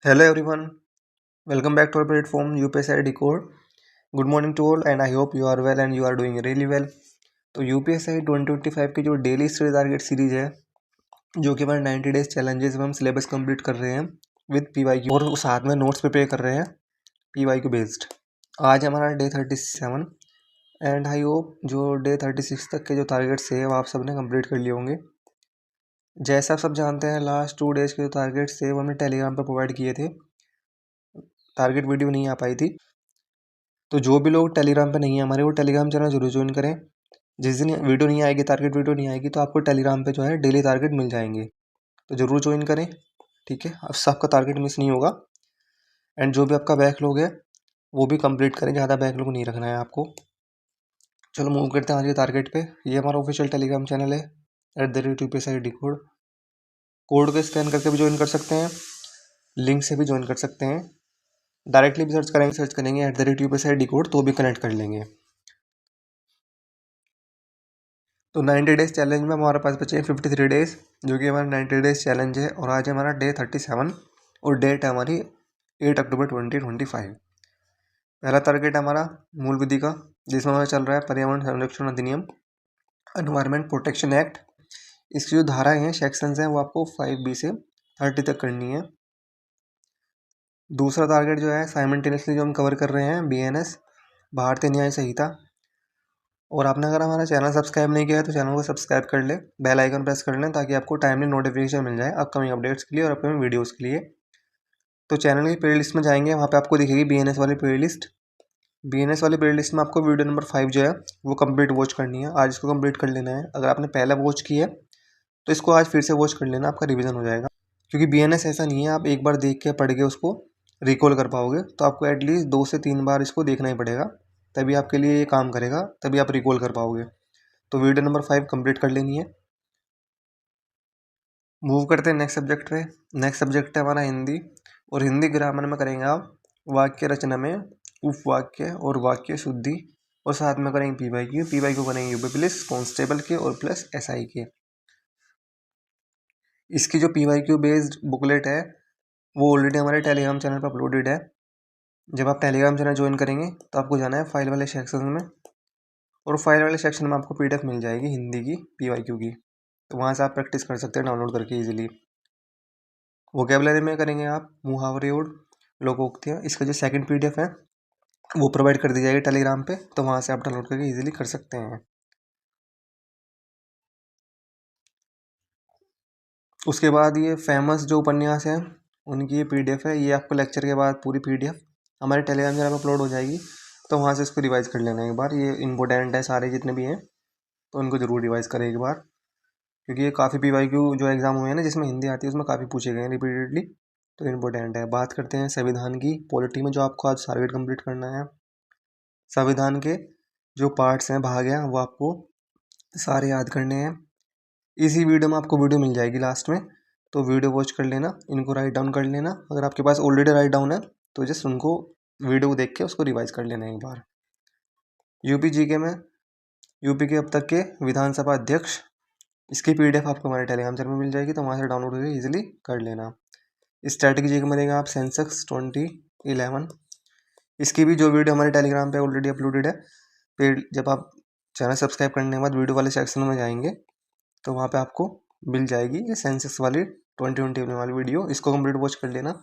Hello everyone, welcome back to our platform UPSI Decode. Good morning to all and I hope you are well and you are doing really well. तो UPSI 2025 की जो daily study target series है जो कि हमारे 90 days challenges में हम syllabus complete कर रहे हैं विद PYQ और साथ में नोट्स प्रिपेयर कर रहे हैं PYQ बेस्ड। आज हमारा डे 37 एंड आई होप जो डे 36 तक के जो टारगेट्स है वो आप सबने कंप्लीट कर लिए होंगे। जैसा आप सब जानते हैं लास्ट 2 डेज के जो टारगेट्स थे वो हमने टेलीग्राम पर प्रोवाइड किए थे, टारगेट वीडियो नहीं आ पाई थी। तो जो भी लोग टेलीग्राम पे नहीं है हमारे वो टेलीग्राम चैनल जरूर ज्वाइन करें। जिस दिन वीडियो नहीं आएगी, टारगेट वीडियो नहीं आएगी तो आपको टेलीग्राम पे जो है डेली टारगेट मिल जाएंगे, तो ज़रूर ज्वाइन करें। ठीक है, अब सबका टारगेट मिस नहीं होगा। एंड जो भी आपका बैकलॉग है वो भी कंप्लीट करें, ज़्यादा बैकलॉग नहीं रखना है आपको। चलो मूव करते हैं आज के टारगेट पे। ये हमारा ऑफिशियल टेलीग्राम चैनल है @UPSI Decode। कोड को स्कैन करके भी ज्वाइन कर सकते हैं, लिंक से भी ज्वाइन कर सकते हैं, डायरेक्टली भी सर्च करेंगे @UPSI Decode तो भी कनेक्ट कर लेंगे। तो 90 डेज चैलेंज में हमारे पास बचे हैं 53 डेज, जो कि हमारा 90 डेज चैलेंज है। और आज हमारा डे 37 और डेट है हमारी 8 अक्टूबर 2025। पहला टारगेट हमारा मूल विधि का, जिसमें हमारा चल रहा है पर्यावरण संरक्षण अधिनियम, एनवायरमेंट प्रोटेक्शन एक्ट। इसकी जो धाराएं हैं, सेक्शंस हैं, वो आपको 5B से 30 तक करनी है। दूसरा टारगेट जो है साइमल्टेनियसली जो हम कवर कर रहे हैं BNS, भारतीय न्याय संहिता। और आपने अगर हमारा चैनल सब्सक्राइब नहीं किया है तो चैनल को सब्सक्राइब कर ले, बेल आइकन प्रेस कर लें ताकि आपको टाइमली नोटिफिकेशन मिल जाए अपकमिंग अपडेट्स के लिए और अपकमिंग वीडियोस के लिए। तो चैनल की प्ले लिस्ट में जाएंगे, वहाँ पे आपको दिखेगी BNS वाली प्ले लिस्ट। BNS वाली प्ले लिस्ट में आपको वीडियो नंबर 5 जो है वो कंप्लीट वॉच करनी है। आज इसको कंप्लीट कर लेना है। अगर आपने पहले वॉच की है तो इसको आज फिर से वॉच कर लेना, आपका रिविजन हो जाएगा। क्योंकि BNS ऐसा नहीं है आप एक बार देख के पढ़ के उसको रिकॉल कर पाओगे, तो आपको एटलीस्ट 2 से 3 बार इसको देखना ही पड़ेगा, तभी आपके लिए ये काम करेगा, तभी आप रिकॉल कर पाओगे। तो वीडियो नंबर 5 कंप्लीट कर लेनी है। मूव करते हैं नेक्स्ट सब्जेक्ट पे। नेक्स्ट सब्जेक्ट है हमारा हिंदी, और हिंदी ग्रामर में करेंगे आप वाक्य रचना में उपवाक्य और वाक्य शुद्धि, और साथ में करेंगे PYQ करेंगे यूपी पुलिस कांस्टेबल के और प्लस SI के। इसकी जो PYQ बेस्ड बुकलेट है वो ऑलरेडी हमारे टेलीग्राम चैनल पर अपलोडेड है। जब आप टेलीग्राम चैनल ज्वाइन करेंगे तो आपको जाना है फाइल वाले सेक्शन में, और फाइल वाले सेक्शन में आपको PDF मिल जाएगी हिंदी की PYQ की, तो वहाँ से आप प्रैक्टिस कर सकते हैं डाउनलोड करके इजीली। वोकेबलरी में करेंगे आप मुहावरे और लोकोक्तियाँ। इसका जो सेकंड PDF है वो प्रोवाइड कर दी जाएगी टेलीग्राम पे, तो वहाँ से आप डाउनलोड करके इजीली कर सकते हैं। उसके बाद ये फेमस जो उपन्यास हैं उनकी ये PDF है, ये आपको लेक्चर के बाद पूरी PDF हमारे टेलीग्राम चैनल पर अपलोड हो जाएगी, तो वहाँ से इसको रिवाइज कर लेना एक बार। ये इंपॉर्टेंट है सारे जितने भी हैं, तो उनको ज़रूर रिवाइज करें एक बार, क्योंकि ये काफ़ी PYQ जो एग्ज़ाम हुए हैं ना जिसमें हिंदी आती है उसमें काफ़ी पूछे गए हैं रिपीटेडली, तो इम्पोर्टेंट है। बात करते हैं संविधान की। पॉलिटी में जो आपको आज टारगेट कंप्लीट करना है, संविधान के जो पार्ट्स हैं, भाग हैं, वो आपको सारे याद करने हैं। इसी वीडियो में आपको वीडियो मिल जाएगी लास्ट में, तो वीडियो वॉच कर लेना, इनको राइट डाउन कर लेना। अगर आपके पास ऑलरेडी राइट डाउन है तो जस्ट उनको वीडियो को देख के उसको रिवाइज कर लेना एक बार। यूपी GK में यूपी के अब तक के विधानसभा अध्यक्ष, इसकी PDF आपको हमारे टेलीग्राम चैनल में मिल जाएगी, तो वहाँ से डाउनलोड करके ईजिली कर लेना। स्ट्रैटेजी जी में देगा आप सेंसेक्स 2011, इसकी भी जो वीडियो हमारे टेलीग्राम पे ऑलरेडी अपलोडेड है। फिर जब आप चैनल सब्सक्राइब करने के बाद वीडियो वाले सेक्शन में जाएंगे तो वहाँ पे आपको मिल जाएगी ये सेंसेक्स वाली 2021 वाली वीडियो, इसको कंप्लीट वॉच कर लेना।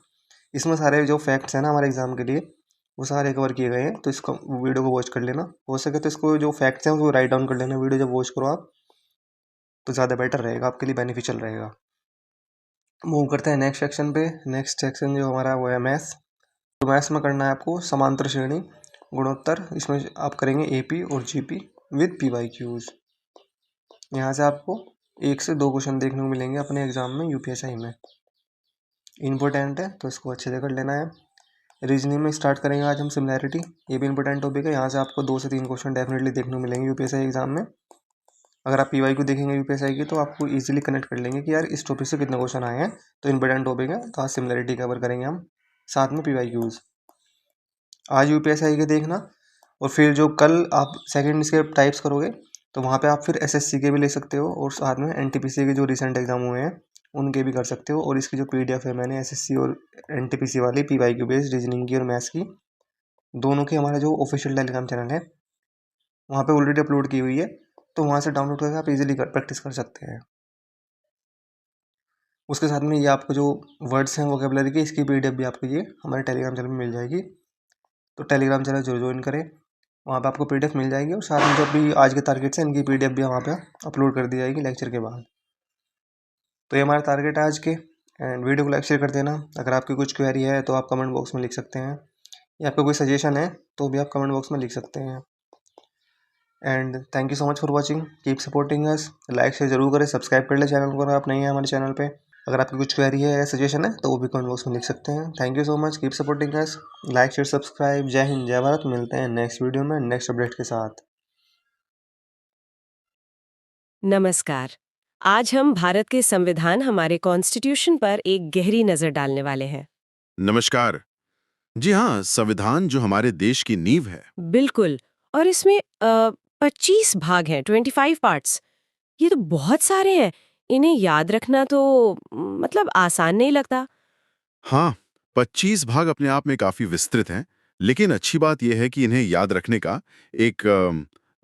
इसमें सारे जो फैक्ट्स हैं ना हमारे एग्जाम के लिए वो सारे कवर किए गए हैं, तो इसको वीडियो को वॉच कर लेना। हो सके तो इसको जो फैक्ट्स हैं उसको राइट डाउन कर लेना वीडियो जब वॉच करो आप, तो ज़्यादा बेटर रहेगा, आपके लिए बेनिफिशियल रहेगा। मूव करते हैं नेक्स्ट सेक्शन पे। नेक्स्ट सेक्शन जो हमारा वो है मैथ्स। तो मैथ्स में करना है आपको समांतर श्रेणी गुणोत्तर, इसमें आप करेंगे AP और GP विद PYQs। यहाँ से आपको 1 से 2 क्वेश्चन देखने को मिलेंगे अपने एग्जाम में UPSI में, इम्पोर्टेंट है तो इसको अच्छे से कर लेना है। रीजनिंग में स्टार्ट करेंगे आज हम सिमिलैरिटी, ये भी इंपॉर्टेंट टॉपिक है। यहाँ से आपको 2 से 3 क्वेश्चन डेफिनेटली देखने को मिलेंगे UPSI एग्जाम में। अगर आप PYQ देखेंगे UPSI की तो आपको इजीली कनेक्ट कर लेंगे कि यार इस टॉपिक से कितने क्वेश्चन आए हैं, तो इंपॉर्टेंट टॉपिक है, तो आज सिमिलैरिटी कवर करेंगे हम, साथ में PYQs आज UPSI के देखना। और फिर जो कल आप सेकेंड इसके टाइप्स करोगे तो वहाँ पे आप फिर SSC के भी ले सकते हो, और साथ में NTPC के जो रिसेंट एग्जाम हुए हैं उनके भी कर सकते हो। और इसकी जो PDF है मैंने SSC और NTPC वाली PYQ बेस्ड रीजनिंग की और मैथ्स की दोनों की हमारा जो ऑफिशियल टेलीग्राम चैनल है वहाँ पे ऑलरेडी अपलोड की हुई है, तो वहाँ से डाउनलोड करके आप इजीली प्रैक्टिस कर सकते हैं। उसके साथ में ये आपको जो वर्ड्स हैं वोकैबुलरी की इसकी PDF भी आपको ये हमारे टेलीग्राम चैनल में मिल जाएगी। तो टेलीग्राम चैनल जरूर ज्वाइन करें, वहाँ पे आपको PDF मिल जाएगी और साथ में जो भी आज के टारगेट्स हैं इनकी PDF भी वहाँ पे अपलोड कर दी जाएगी लेक्चर के बाद। तो ये हमारा टारगेट है आज के। एंड वीडियो को लाइक शेयर कर देना। अगर आपकी कुछ क्वेरी है तो आप कमेंट बॉक्स में लिख सकते हैं, या आपका कोई सजेशन है तो भी आप कमेंट बॉक्स में लिख सकते हैं। And thank you so much for watching, keep supporting us. Like share जरूर करें, सब्सक्राइब कर ले चैनल को अगर आप नहीं हैं हमारे चैनल पे। अगर आपकी कुछ क्वेरी है या सजेशन है तो वो भी कमेंट बॉक्स में लिख सकते हैं। Thank you so much, keep supporting us. Like share subscribe. जय हिंद जय भारत। मिलते हैं नेक्स्ट वीडियो में नेक्स्ट अपडेट के साथ। नमस्कार। आज हम भारत के संविधान हमारे कॉन्स्टिट्यूशन पर एक गहरी नजर डालने वाले हैं। नमस्कार। जी हाँ, संविधान जो हमारे देश की नींव है। बिल्कुल। और इसमें 25 भाग हैं, 25 पार्ट्स। ये तो बहुत सारे हैं। इन्हें याद रखना तो मतलब आसान नहीं लगता। हाँ, 25 भाग अपने आप में काफी विस्तृत हैं, लेकिन अच्छी बात यह है कि इन्हें याद रखने का एक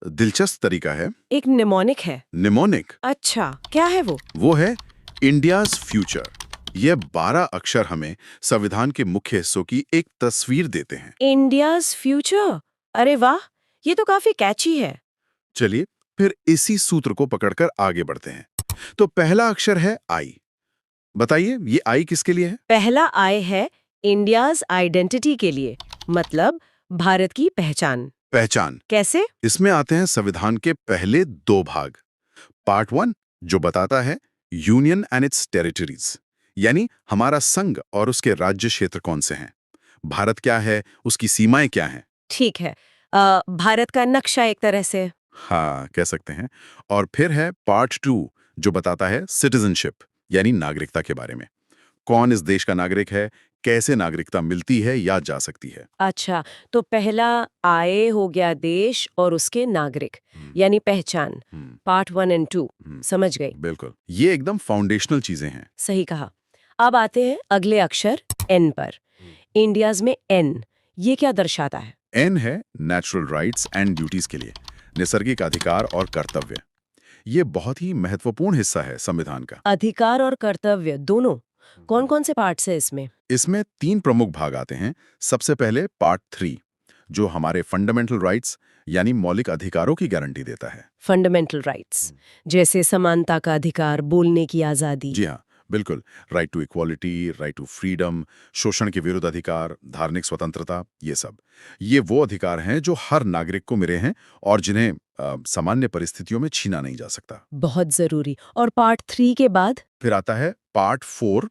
दिलचस्प तरीका है। एक निमोनिक है। निमोनिक। अच्छा, क्या है वो? वो है इंडियाज फ्यूचर। यह 12 अक्षर हमें संविधान के मुख्य हिस्सों की एक तस्वीर देते हैं। India's future. अरे वाह, ये तो काफी कैची है। चलिए फिर इसी सूत्र को पकड़कर आगे बढ़ते हैं। तो पहला अक्षर है आई। बताइए ये आई किसके लिए है? पहला आई है इंडियाज आइडेंटिटी के लिए, मतलब भारत की पहचान। पहचान। कैसे? इसमें आते हैं संविधान के पहले 2 भाग। पार्ट 1 जो बताता है यूनियन एंड इट्स टेरिटरीज, यानी हमारा संघ और उसके राज्य क्षेत्र कौन से हैं, भारत क्या है, उसकी सीमाएं क्या हैं। ठीक है। भारत का नक्शा एक तरह से। हाँ, कह सकते हैं। और फिर है पार्ट 2 जो बताता है सिटीजनशिप, यानी नागरिकता के बारे में। कौन इस देश का नागरिक है, कैसे नागरिकता मिलती है या जा सकती है। अच्छा, तो पहला आए हो गया देश और उसके नागरिक, यानी पहचान। पार्ट 1 एंड 2 समझ गई। बिल्कुल, ये एकदम फाउंडेशनल चीजें हैं। सही कहा। अब आते हैं अगले अक्षर एन पर। इंडियाज में एन, ये क्या दर्शाता है? एन है नेचुरल राइट्स एंड ड्यूटीज के लिए, नैसर्गिक अधिकार और कर्तव्य। ये बहुत ही महत्वपूर्ण हिस्सा है संविधान का। अधिकार और कर्तव्य दोनों। कौन कौन से पार्ट्स है इसमें? इसमें 3 प्रमुख भाग आते हैं। सबसे पहले पार्ट 3 जो हमारे फंडामेंटल राइट्स यानी मौलिक अधिकारों की गारंटी देता है। फंडामेंटल राइट्स, जैसे समानता का अधिकार, बोलने की आजादी। जी हाँ, बिल्कुल। Right to equality, right to freedom, शोषण के विरुद्ध अधिकार, धार्मिक स्वतंत्रता, ये सब। ये वो अधिकार हैं जो हर नागरिक को मिले हैं और जिन्हें सामान्य परिस्थितियों में छीना नहीं जा सकता। बहुत जरूरी। और पार्ट 3 के बाद? फिर आता है part 4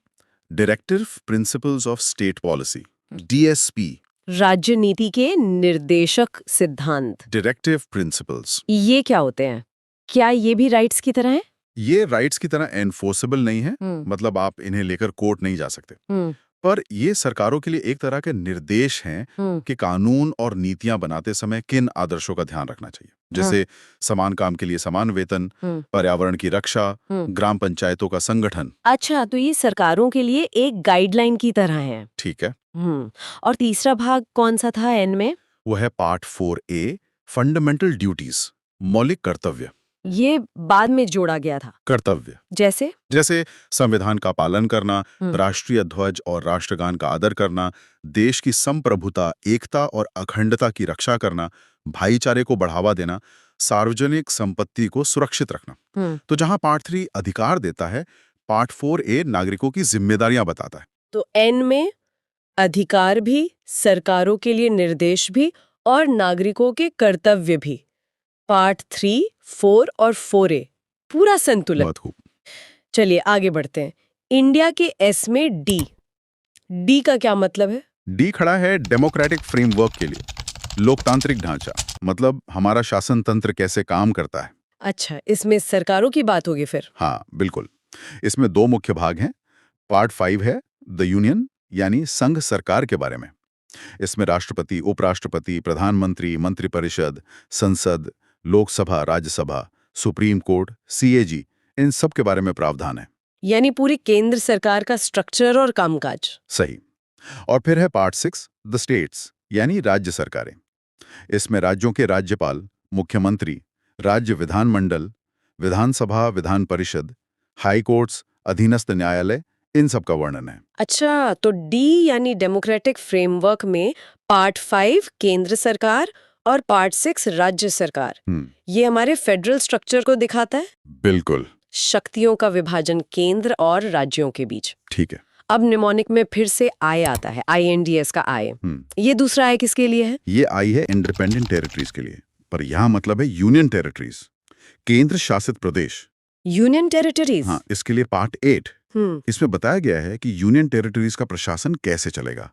directive principles of state policy, DSP। राज्य नीति के निर्देशक सिद्धांत। Directive principles. ये क्या होते हैं? क्या ये भी राइट्स की तरह है? ये राइट्स की तरह एनफोर्सेबल नहीं है, मतलब आप इन्हें लेकर कोर्ट नहीं जा सकते। पर ये सरकारों के लिए एक तरह के निर्देश हैं कि कानून और नीतियां बनाते समय किन आदर्शों का ध्यान रखना चाहिए, जैसे समान काम के लिए समान वेतन, पर्यावरण की रक्षा, ग्राम पंचायतों का संगठन। अच्छा, तो ये सरकारों के लिए एक गाइडलाइन की तरह है। ठीक है। और तीसरा भाग कौन सा था एन में? वो है पार्ट 4A फंडामेंटल ड्यूटीज, मौलिक कर्तव्य। ये बाद में जोड़ा गया था। कर्तव्य जैसे? जैसे संविधान का पालन करना, राष्ट्रीय ध्वज और राष्ट्रगान का आदर करना, देश की संप्रभुता, एकता और अखंडता की रक्षा करना, भाईचारे को बढ़ावा देना, सार्वजनिक संपत्ति को सुरक्षित रखना। तो जहां पार्ट 3 अधिकार देता है, पार्ट 4A नागरिकों की जिम्मेदारियां बताता है। तो एन में अधिकार भी, सरकारों के लिए निर्देश भी और नागरिकों के कर्तव्य भी। पार्ट 3, 4 और 4A पूरा संतुलन। बहुत खूब। चलिए आगे बढ़ते हैं। इंडिया के एस में डी। डी का क्या मतलब है? डी खड़ा है डेमोक्रेटिक फ्रेमवर्क के लिए, लोकतांत्रिक ढांचा, मतलब हमारा शासन तंत्र कैसे काम करता है। अच्छा, इसमें सरकारों की बात होगी फिर? हाँ बिल्कुल। इसमें 2 मुख्य भाग हैं। पार्ट 5 है द यूनियन, यानी संघ सरकार के बारे में। इसमें राष्ट्रपति, उपराष्ट्रपति, प्रधानमंत्री, मंत्रिपरिषद, संसद, Lok Sabha, Rajya Sabha, supreme court, CAG, इन सब के बारे में प्रावधान है। यानी पूरी केंद्र सरकार का स्ट्रक्चर और कामकाज। सही। और फिर है पार्ट 6, द स्टेट्स, यानी राज्य सरकारें। इसमें राज्यों के राज्यपाल, मुख्यमंत्री, राज्य विधानमंडल, विधानसभा, विधान परिषद, हाई कोर्ट्स, अधीनस्थ न्यायालय, इन सब का वर्णन है। अच्छा, तो डी यानी डेमोक्रेटिक फ्रेमवर्क में पार्ट 5 केंद्र सरकार और पार्ट 6 राज्य सरकार, ये हमारे फेडरल स्ट्रक्चर को दिखाता है। बिल्कुल शक्तियों का विभाजन केंद्र और राज्यों के बीच। ठीक है। अब निमोनिक में फिर से आई आता है, INDS का आई। ये दूसरा आई किसके लिए है? ये आई है इंडिपेंडेंट टेरिटरीज के लिए, पर यहाँ मतलब है यूनियन टेरिटरीज, केंद्र शासित प्रदेश। Union territories. हाँ, इसके लिए पार्ट 8। इसमें बताया गया है कि यूनियन टेरिटरीज का प्रशासन कैसे चलेगा।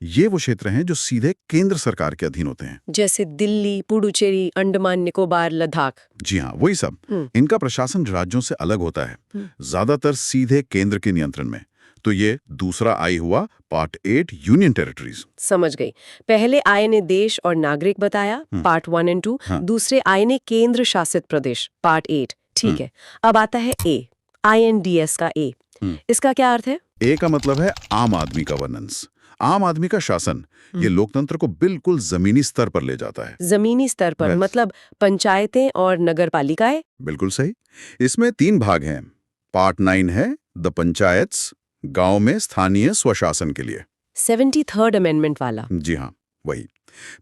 ये वो क्षेत्र हैं जो सीधे केंद्र सरकार के अधीन होते हैं, जैसे दिल्ली, पुडुचेरी, अंडमान निकोबार, लद्दाख। जी हाँ, वही सब। इनका प्रशासन राज्यों से अलग होता है, ज्यादातर सीधे केंद्र के नियंत्रण में। तो ये दूसरा आई हुआ पार्ट 8 यूनियन टेरिटरीज। समझ गई। पहले आई ने देश और नागरिक बताया, पार्ट 1 और 2। दूसरे आई ने केंद्र शासित प्रदेश, पार्ट 8। ठीक है। अब आता है ए, INDS का ए। इसका क्या अर्थ है? ए का मतलब है आम आदमी का वर्नेंस, आम आदमी का शासन। ये लोकतंत्र को बिल्कुल जमीनी स्तर पर ले जाता है। जमीनी स्तर पर मतलब पंचायतें और नगर पालिकाएं। बिल्कुल सही। इसमें 3 भाग हैं। पार्ट 9 है द पंचायत्स, गांव में स्थानीय स्वशासन के लिए। 73rd अमेंडमेंट वाला। जी हाँ, वही।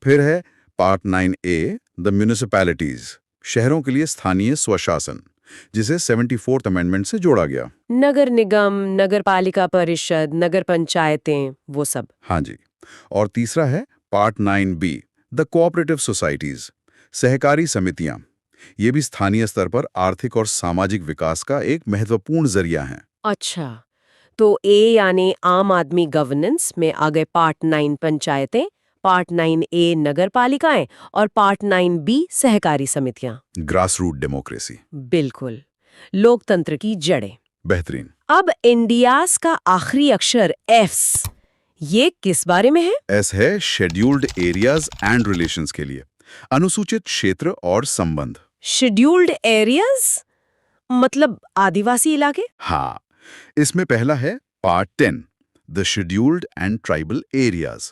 फिर है पार्ट 9A द म्युनिसिपैलिटीज, शहरों के लिए स्थानीय स्वशासन, जिसे 74th अमेंडमेंट से जोड़ा गया। नगर निगम, नगर पालिका परिषद, नगर पंचायतें, वो सब। हाँ जी। और तीसरा है part 9B the cooperative societies, सहकारी समितियां। ये भी स्थानीय स्तर पर आर्थिक और सामाजिक विकास का एक महत्वपूर्ण जरिया है। अच्छा, तो ए यानी आम आदमी गवर्नेंस में आ गए पार्ट 9 पंचायतें, पार्ट 9A नगर पालिकाएं और पार्ट 9B सहकारी समितियां। Grass root democracy. बिल्कुल, लोकतंत्र की जड़ें। बेहतरीन। अब इंडियाज का आखिरी अक्षर एस, ये किस बारे में है? एस है शेड्यूल्ड एरियाज एंड रिलेशंस के लिए, अनुसूचित क्षेत्र और संबंध। शेड्यूल्ड एरियाज मतलब आदिवासी इलाके? हाँ, इसमें पहला है part 10 the scheduled and tribal areas.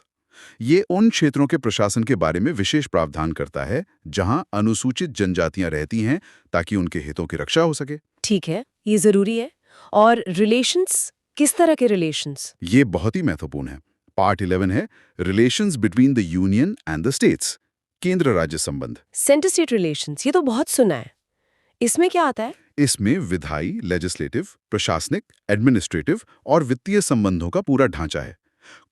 ये उन क्षेत्रों के प्रशासन के बारे में विशेष प्रावधान करता है जहां अनुसूचित जनजातियां रहती हैं, ताकि उनके हितों की रक्षा हो सके। ठीक है, ये जरूरी है। और रिलेशंस, किस तरह के रिलेशंस? ये बहुत ही महत्वपूर्ण है। पार्ट 11 है relations between the union and the states, केंद्र राज्य संबंध। सेंटर स्टेट रिलेशंस, ये तो बहुत सुना है। इसमें क्या आता है? इसमें विधायी, लेजिस्लेटिव, प्रशासनिक, एडमिनिस्ट्रेटिव और वित्तीय संबंधों का पूरा ढांचा है।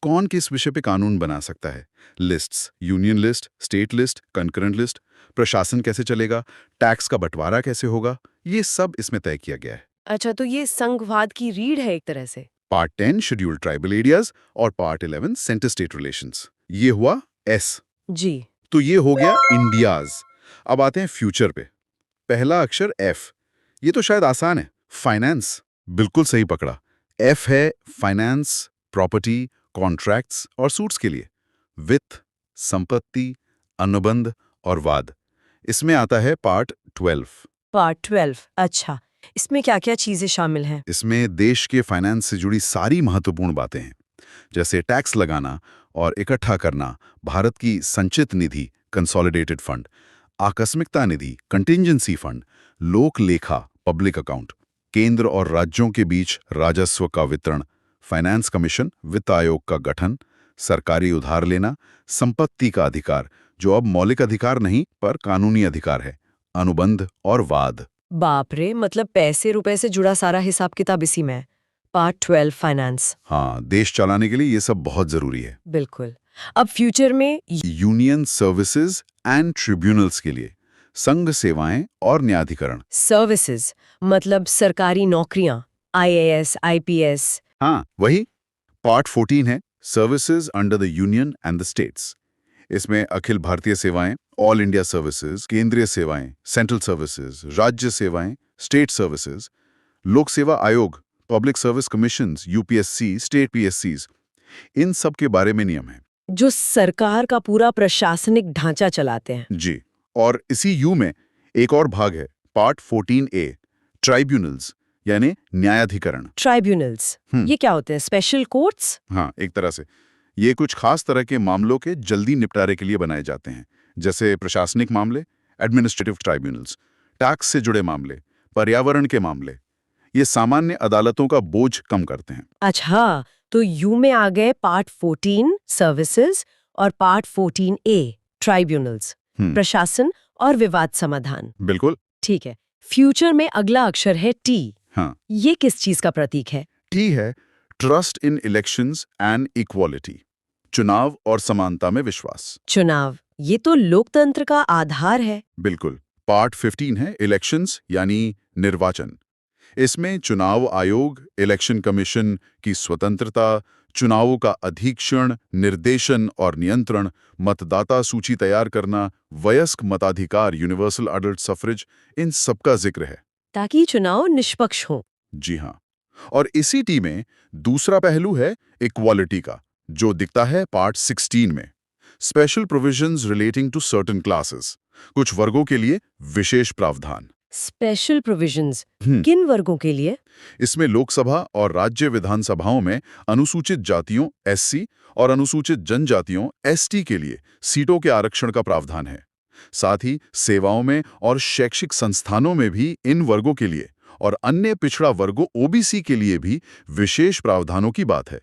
कौन किस विषय पे कानून बना सकता है, lists, union list, state list, concurrent list, प्रशासन कैसे चलेगा, टैक्स का बंटवारा कैसे होगा, ये सब इसमें तय किया गया है। अच्छा, तो ये संघवाद की रीढ़ है एक तरह से। पार्ट 10 शेड्यूल्ड ट्राइबल एरियाज और पार्ट 11 सेंटर स्टेट रिलेशंस। ये हुआ एस। जी। तो ये हो गया इंडियाज। अब आते हैं फ्यूचर पे। पहला अक्षर एफ। ये तो शायद आसान है, फाइनेंस। बिल्कुल सही पकड़ा। एफ है फाइनेंस, प्रॉपर्टी, कॉन्ट्रैक्ट्स और सूट्स के लिए। वित्त, संपत्ति, अनुबंध और वाद। इसमें आता है पार्ट 12। पार्ट 12, अच्छा। इसमें क्या क्या चीजें शामिल हैं? इसमें देश के फाइनेंस से जुड़ी सारी महत्वपूर्ण बातें हैं, जैसे टैक्स लगाना और इकट्ठा करना, भारत की संचित निधि, कंसोलिडेटेड फंड, आकस्मिकता निधि, कंटिंजेंसी फंड, लोक लेखा, पब्लिक अकाउंट, केंद्र और राज्यों के बीच राजस्व का वितरण, फाइनेंस कमीशन, वित्त आयोग का गठन, सरकारी उधार लेना, संपत्ति का अधिकार, जो अब मौलिक अधिकार नहीं पर कानूनी अधिकार है, अनुबंध और वाद। बाप रे, मतलब पैसे रुपए से जुड़ा सारा हिसाब किताब इसी में है। Part 12 finance. हाँ, देश चलाने के लिए ये सब बहुत जरूरी है। बिल्कुल। अब फ्यूचर में यूनियन सर्विसेज एंड ट्रिब्यूनल्स के लिए, संघ सेवाएं और न्यायाधिकरण। सर्विसेज मतलब सरकारी नौकरियां, IAS, IPS। हाँ, वही। पार्ट 14 है services under the union and the states. इसमें अखिल भारतीय सेवाएं, ऑल इंडिया सर्विसेज, केंद्रीय सेवाएं, सेंट्रल सर्विसेज, राज्य सेवाएं, स्टेट सर्विसेज, लोक सेवा आयोग, public service commissions, UPSC, state PSCs, इन सब के बारे में नियम है, जो सरकार का पूरा प्रशासनिक ढांचा चलाते हैं। जी। और इसी यू में एक और भाग है पार्ट 14A ट्राइब्यूनल्स, यानी न्यायाधिकरण। ट्राइब्यूनल्स, ये क्या होते हैं? Special courts? हाँ, एक तरह से ये कुछ खास तरह के मामलों के जल्दी निपटारे के लिए बनाए जाते हैं, जैसे प्रशासनिक मामले, एडमिनिस्ट्रेटिव ट्राइब्यूनल्स, टैक्स से जुड़े मामले, पर्यावरण के मामले। ये सामान्य अदालतों का बोझ कम करते हैं। अच्छा, तो यू में आ गए पार्ट 14 सर्विसेज और पार्ट 14A ट्राइब्यूनल्स, प्रशासन और विवाद समाधान। बिल्कुल। ठीक है। फ्यूचर में अगला अक्षर है टी। हाँ, ये किस चीज का प्रतीक है? टी है trust in elections and equality, चुनाव और समानता में विश्वास। चुनाव, ये तो लोकतंत्र का आधार है। बिल्कुल। पार्ट 15 है इलेक्शंस यानी निर्वाचन। इसमें चुनाव आयोग, इलेक्शन कमीशन की स्वतंत्रता, चुनावों का अधीक्षण, निर्देशन और नियंत्रण, मतदाता सूची तैयार करना, वयस्क मताधिकार यूनिवर्सल अडल्ट सफरेज, इन सबका जिक्र है। ताकि चुनाव निष्पक्ष हो। जी हाँ। और इसी टी में दूसरा पहलू है इक्वालिटी का, जो दिखता है पार्ट 16 में। Special provisions relating to certain classes, कुछ वर्गों के लिए विशेष प्रावधान। स्पेशल प्रोविजंस किन वर्गों के लिए? इसमें लोकसभा और राज्य विधानसभाओं में अनुसूचित जातियों एससी और अनुसूचित जनजातियों एसटी के लिए सीटों के आरक्षण का प्रावधान है। साथ ही सेवाओं में और शैक्षिक संस्थानों में भी इन वर्गों के लिए और अन्य पिछड़ा वर्गों ओबीसी के लिए भी विशेष प्रावधानों की बात है।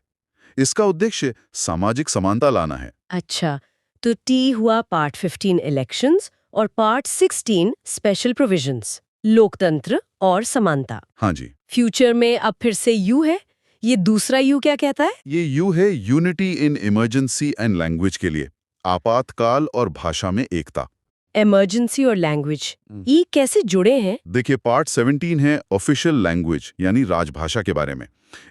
इसका उद्देश्य सामाजिक समानता लाना है। अच्छा, तो टी हुआ पार्ट 15 इलेक्शंस और पार्ट 16 स्पेशल प्रोविजंस, लोकतंत्र और समानता। हाँ जी। फ्यूचर में अब फिर से यू है। ये दूसरा यू क्या कहता है? ये यू है unity in emergency and language के लिए, आपातकाल और भाषा में एकता। इमरजेंसी और लैंग्वेज, ये कैसे जुड़े हैं? देखिए, पार्ट 17 है ऑफिशियल लैंग्वेज यानी राजभाषा के बारे में।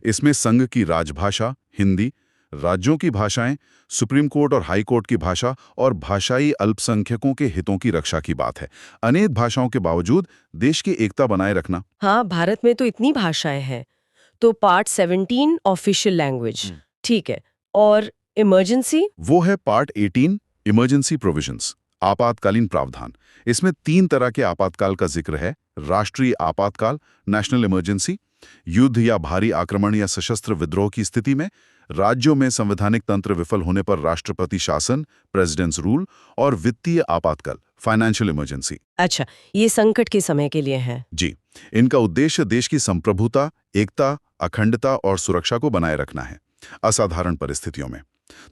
इसमें संघ की राजभाषा हिंदी, राज्यों की भाषाएं, सुप्रीम कोर्ट और हाई कोर्ट की भाषा और भाषाई अल्पसंख्यकों के हितों की रक्षा की बात है। अनेक भाषाओं के बावजूद देश की एकता बनाए रखना। हाँ, भारत में तो इतनी भाषाएं हैं। तो पार्ट 17 ऑफिशियल लैंग्वेज, ठीक है। और इमरजेंसी? वो है पार्ट 18 इमरजेंसी प्रोविजंस, आपातकालीन प्रावधान। इसमें 3 तरह के आपातकाल का जिक्र है। राष्ट्रीय आपातकाल, नेशनल इमरजेंसी, युद्ध या भारी आक्रमण या सशस्त्र विद्रोह की स्थिति में, राज्यों में संवैधानिक तंत्र विफल होने पर राष्ट्रपति शासन, प्रेसिडेंट्स रूल, और वित्तीय आपातकाल, फाइनेंशियल इमरजेंसी। अच्छा, ये संकट के समय के लिए है। जी, इनका उद्देश्य देश की संप्रभुता, एकता, अखंडता और सुरक्षा को बनाए रखना है असाधारण परिस्थितियों में।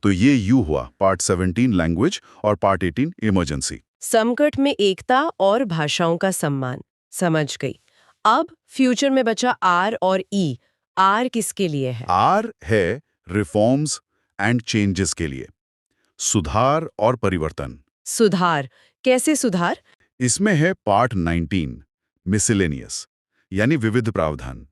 तो ये यू हुआ पार्ट 17 लैंग्वेज और पार्ट 18 इमरजेंसी। संकट में एकता और भाषाओं का सम्मान, समझ गई। अब फ्यूचर में बचा आर और ई। आर किसके लिए है? आर है रिफॉर्म्स एंड चेंजेस के लिए, सुधार और परिवर्तन। सुधार, कैसे सुधार? इसमें है पार्ट 19 मिसलेनियस यानी विविध प्रावधान।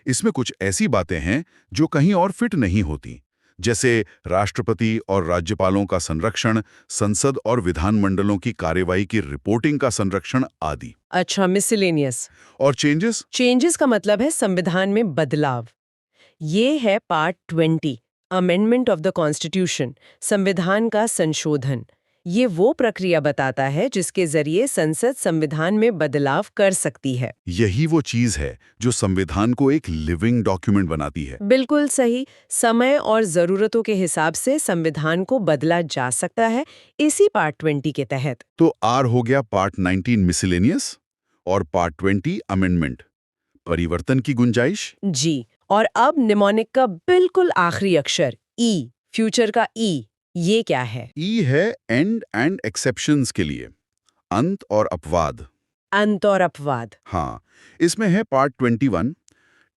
इसमें कुछ ऐसी बातें हैं जो कहीं और फिट नहीं होती, जैसे राष्ट्रपति और राज्यपालों का संरक्षण, संसद और विधानमंडलों की कार्यवाही की रिपोर्टिंग का संरक्षण आदि। अच्छा, मिसलेनियस। और चेंजेस? चेंजेस का मतलब है संविधान में बदलाव। ये है part 20 amendment of the constitution, संविधान का संशोधन। ये वो प्रक्रिया बताता है जिसके जरिए संसद संविधान में बदलाव कर सकती है। यही वो चीज है जो संविधान को एक लिविंग डॉक्यूमेंट बनाती है। बिल्कुल सही। समय और जरूरतों के हिसाब से संविधान को बदला जा सकता है इसी पार्ट 20 के तहत। तो आर हो गया पार्ट 19 मिसलेनियस और पार्ट 20 अमेंडमेंट, परिवर्तन की गुंजाइश। जी, और अब निमोनिक का बिल्कुल आखिरी अक्षर ई, फ्यूचर का ई, ये क्या है? ई है एंड एंड एक्सेप्शंस के लिए, अंत और अपवाद। अंत और अपवाद। हाँ, इसमें है part 21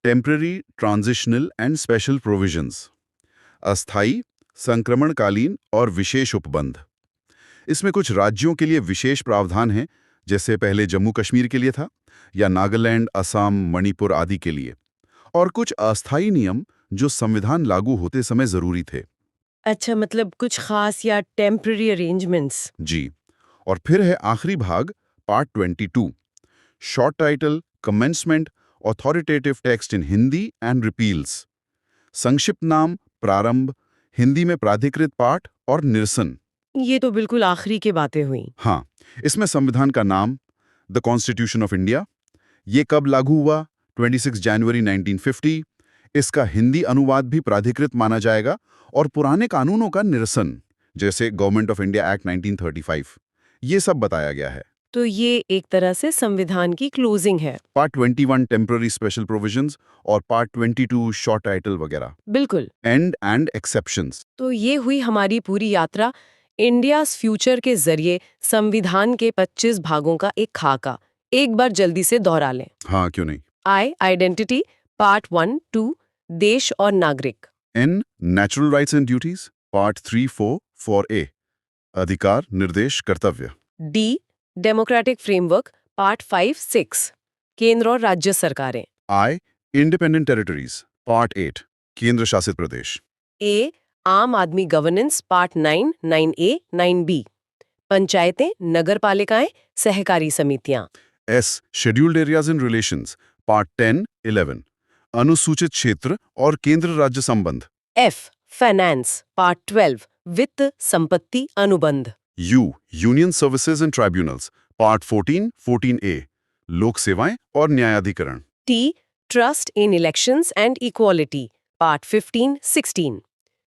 temporary, transitional and special provisions, अस्थाई, संक्रमणकालीन और विशेष उपबंध। इसमें कुछ राज्यों के लिए विशेष प्रावधान हैं, जैसे पहले जम्मू कश्मीर के लिए था, या नागालैंड, असम, मणिपुर आदि के लिए, और कुछ अस्थायी नियम जो संविधान लागू होते समय जरूरी थे। अच्छा, मतलब कुछ खास या टेम्पररी अरेंजमेंट्स। जी, और फिर है आखिरी भाग part 22 short title commencement, authoritative text in Hindi and repeals, संक्षिप्त नाम प्रारंभ, हिंदी में प्राधिकृत पाठ और निरसन। ये तो बिल्कुल आखिरी की बातें हुई। हाँ, इसमें संविधान का नाम, द कॉन्स्टिट्यूशन ऑफ इंडिया, ये कब लागू हुआ, 26 जनवरी 1950। इसका हिंदी अनुवाद भी प्राधिकृत माना जाएगा और पुराने कानूनों का निरसन, जैसे गवर्नमेंट ऑफ इंडिया एक्ट 1935, ये सब बताया गया है। तो ये एक तरह से संविधान की क्लोजिंग है। पार्ट 21 टेम्पररी स्पेशल प्रोविजंस और पार्ट 22 शॉर्ट टाइटल वगैरह, बिल्कुल। And and exceptions. तो ये हुई हमारी पूरी यात्रा इंडियाज़ फ्यूचर के जरिए संविधान के 25 भागों का एक खाका। एक बार जल्दी से दोहरा लें। हाँ, क्यों नहीं। आइडेंटिटी पार्ट 1, 2 देश और नागरिक। N natural rights and duties part 3, 4, 4A अधिकार, निर्देश, कर्तव्य। डी डेमोक्रेटिक फ्रेमवर्क पार्ट 5, 6 केंद्र और राज्य सरकारें। आई इंडिपेंडेंट टेरिटरीज पार्ट 8 केंद्र शासित प्रदेश। ए आम आदमी गवर्नेंस पार्ट 9, 9A, 9B पंचायतें, नगरपालिकाएं, सहकारी समितियां। S scheduled areas in relations part 10, 11 अनुसूचित क्षेत्र और केंद्र राज्य संबंध। एफ फाइनेंस पार्ट 12 वित्त संपत्ति अनुबंध। U union services and tribunals part 14, 14A लोक सेवाएं और न्यायाधिकरण। T trust in elections and equality part 15, 16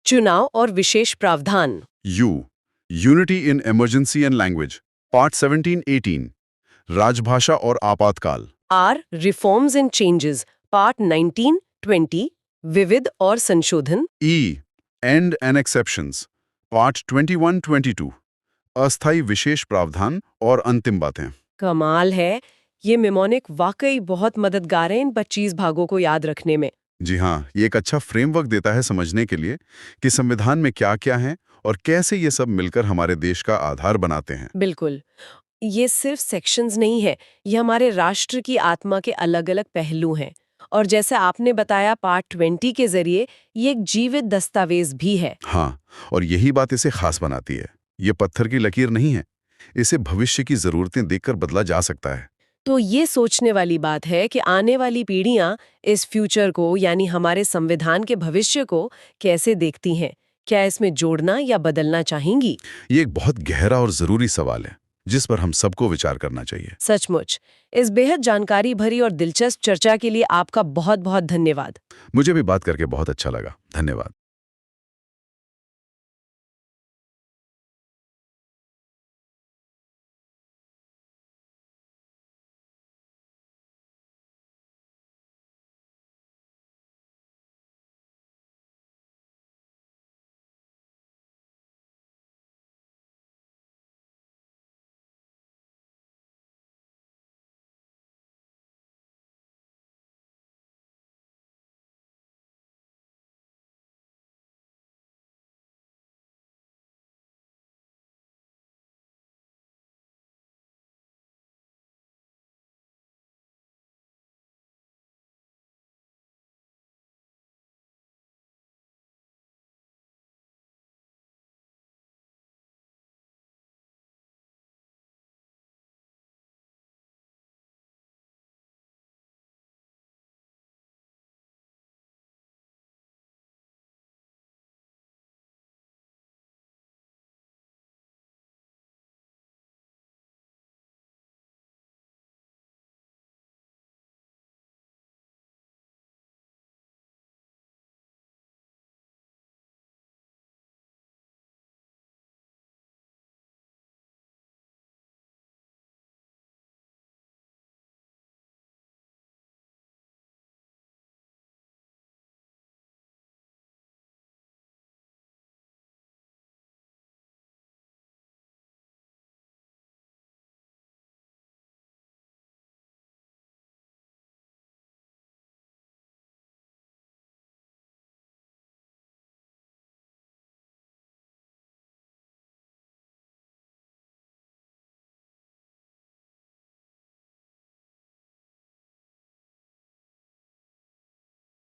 चुनाव और विशेष प्रावधान। U unity in emergency and language part 17, 18 राजभाषा और आपातकाल। R reforms and changes part 19, 20 विविध और संशोधन। E end and exceptions part 21, 22 अस्थायी विशेष प्रावधान और अंतिम बातें। कमाल है, ये मेमोनिक वाकई बहुत मददगार है इन 25 भागों को याद रखने में। जी हाँ, ये एक अच्छा फ्रेमवर्क देता है समझने के लिए कि संविधान में क्या क्या है और कैसे ये सब मिलकर हमारे देश का आधार बनाते हैं। बिल्कुल, ये सिर्फ सेक्शंस नहीं है, ये हमारे राष्ट्र की आत्मा के अलग-अलग पहलू हैं। और जैसे आपने बताया पार्ट 20 के जरिए ये एक जीवित दस्तावेज भी है। हाँ, और यही बात इसे खास बनाती है। ये पत्थर की लकीर नहीं है, इसे भविष्य की जरूरतें देखकर बदला जा सकता है। तो ये सोचने वाली बात है कि आने वाली पीढ़ियां इस फ्यूचर को यानी हमारे संविधान के भविष्य को कैसे देखती हैं? क्या इसमें जोड़ना या बदलना चाहेंगी? ये एक बहुत गहरा और जरूरी सवाल है जिस पर हम सबको विचार करना चाहिए। सचमुच, इस बेहद जानकारी भरी और दिलचस्प चर्चा के लिए आपका बहुत बहुत धन्यवाद। मुझे भी बात करके बहुत अच्छा लगा। धन्यवाद।